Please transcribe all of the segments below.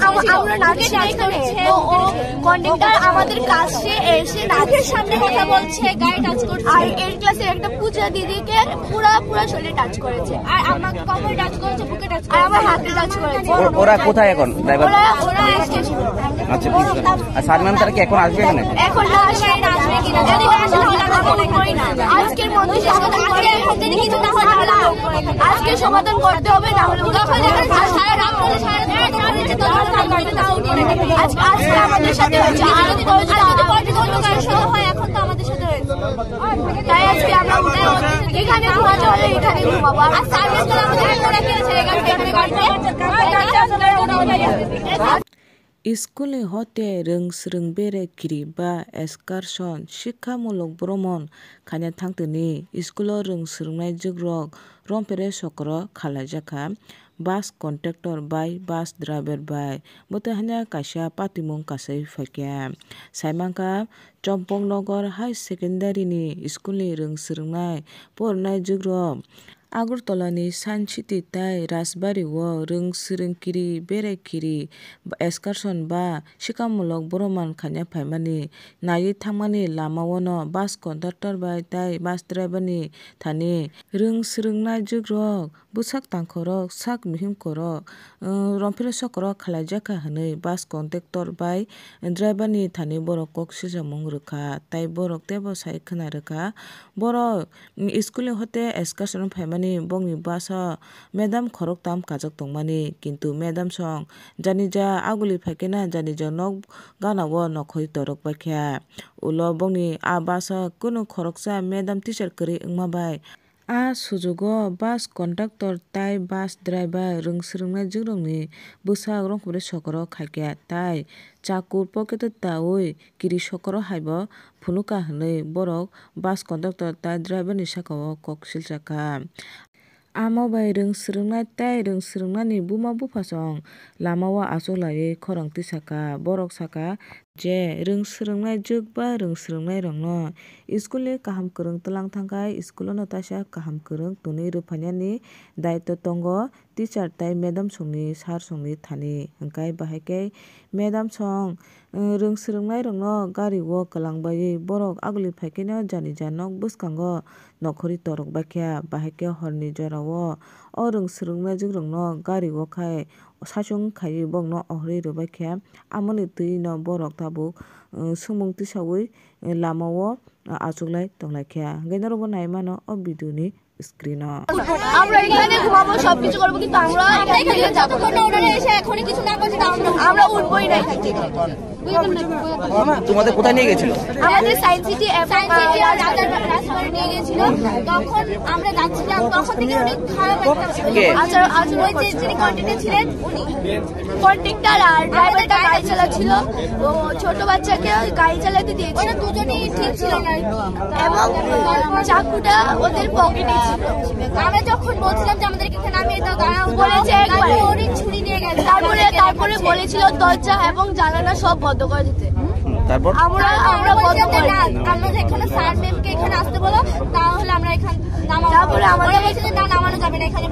আমরা নাচে তো ও কন্ডাক্টর আমাদের কাছে এসে নাচের সামনে কথা বলছে, গায়ে টাচ করছে। আর এর ক্লাসে একটা পূজা দিদিকে পুরা শরীরে টাচ করেছে, আর আমাকে কোমরে টাচ করেছে, বুকে টাচ করেছে, আর আমার হাতে টাচ করেছে। ওরা কোথায় এখন? ওরা স্টেশন। আচ্ছা, আর স্যার ম্যাম তারা কি এখন আসবে এখানে? এখন না আসবে কিনা যদি না আসে তাহলে করি না। আজকের মধ্যে কিছু না হয় আজকে সমাধান করতে হবে, না হলে সারা রাত বলে আজকে আমাদের সাথে হয়েছে, হয় এখন তো আমাদের সাথে হয়েছে। তাই আজকে আমরা এখানে ঘুমাতে হলে এখানে ঘুমাবো। আর সার্ভিস স্কুले हते रोंस्रों बेरायगिरि बा एसकारसन शिक्षामूलक भ्रमण खायनो थांतोनि स्कुलाव रोंस्रोंनाय जुग्रक रंपेरे सकरो खालायजाखा बास कन्ट्रेक्टर बाय बास ड्राइवर बाय बोतहाना काisa पातिमुं कासै फायखा साइमांका चम्पकनगर हाई सेकेन्डारिनि स्कुलनि रोंस्रोंनाय फरायनाय जुग्रक आगरतलानि साइन्स सिटी ताई राजबारियाव रोंस्रोंगिरि बेरायगिरि एसकारसन बा शिक्षामूलक भ्रमण खायनो फायमानि नायै थांमानि लामायावनो बास कन्ट्रेक्टर बाय ताई बास ड्राइभारनि थानि रोंस्रोंनाय जुग्रक बुसाक तांखरक साक मिहिम करक रंफेरे सकरक खालायजाखा हनै बास कन्ट्रेक्टर बाय ड्राइभारनि थानि borok kok sijakmung rwkha tai borok tebo sai khena rwkha borok स्कुलनि हते excursion फायमानि bongni basa madam khorok tam kajak tongmani kintu madam song janija aguli phaikena janija nok ganao nokhoi torok paikha ulo bongni a basa kuno khoroksa madam teacher kri wngma bai आ सुजुgo bus conductor tai bus driver रोंस्रोंनाय जुग्रकनि बुसाक रंखोरे सकरो खायखा tai चाकुर pocket taui kiri सकरो haibo phunuka hwnui borok bus conductor tai driver ni sakao kok siljaka amo bai रोंस्रोंनाय tai रोंस्रोंनायनि buma bupasong lamao achuklaiui khorang tisaka borok saka je रोंस्रोंनाय जुग बा रोंस्रोंनाय rokno स्कुलनि kaham kwrwng tlang thangkhai skulo no taisa kaham kwrwng tonwi rwphainani daitto tongo teacher tai madam songni sir songni thani hwnkhe bahai madam song रोंस्रोंनाय rokno gari o kwlangbaiui borok aguli phaikeno janija nok bwskango nokhori torok baikha bahai horni jorao o रोंस्रोंनाय jugrokno gari o khai sachung khaiui bokno ohri rwbaikha amoni tui no borok tabuk sumung tisaui lamao achuklai tonglaikha genaro nai mano o video ni screen আমরা এখানে ঘুমাবো সবকিছু করব কিন্তু আমরা এখানে যতক্ষণ না ওরা এসে এখনই কিছু না করছে আমরা উঠবই না এখান থেকে তোমাদের কোথায় নিয়ে গেছিল আমাদের সায়েন্স সিটি রাজবাড়ি নিয়ে গেছিল তখন আমরা যাচ্ছিলাম তখন থেকে অনেক খারাপ একটা আচ্ছা ওই যে যিনি কন্ট্রাক্টর ছিলেন উনি কন্ট্রাক্টর আর ড্রাইভারটা গাড়ি চালাচ্ছিল ও ছোট বাচ্চাকে গাড়ি চালাতে দিয়েছিল ওরা দুজনেই ঠিক ছিল না এবং চাকুটা ওদের পকেটে ছিল আমরা যখন বলছিলাম যে আমাদেরকে এখানে নামিয়ে দাও তারা বলেছে একবার ওরই ছুরি নিয়ে গেছে তারপরে বলেছিল দরজা এবং জানালা সব বন্ধ করে দিতে তারপর আমরা বন্ধ করে না আমরা এখানে স্যার ম্যামকে এখানে আসতে বলো তাহলে আমরা এখানে নামাবো তারপরে আমাদের বলেছে যে না নামানো যাবে না এখানে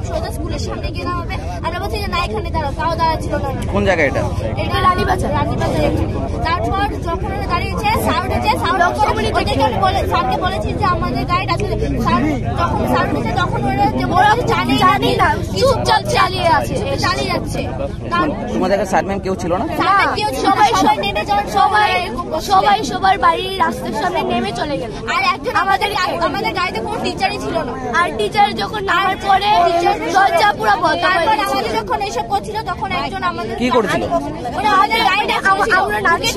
সোজা স্কুলের সামনে গিয়ে নামাবে আমরা বলছি যে না এখানে দাঁড়াও তাও দাঁড়াচ্ছিল না কোন জায়গা এটা রানীবাজার তারপর যখন দাঁড়িয়েছে স্যার উঠেছে স্যারকে বলেছি যে আমাদের গাইড আছে স্যার যখন স্যার উঠেছে তখন ওরা জানি না চুপচাপ চালিয়ে যাচ্ছে তোমাদের স্যার ম্যাম কেউ ছিল না সবাই নেমে যাওয়ার সবাই সবার বাড়ির রাস্তার সামনে নেমে চলে গেল আর একজন আমাদের গাড়িতে কোনো টিচারই ছিল না আর টিচার যখন নামার পরে দরজা পুরো বন্ধ করে আমাদের যখন এসব করছিল তখন একজন আমাদের কি করছিল আমাদের গাড়িতে আমরা নাচে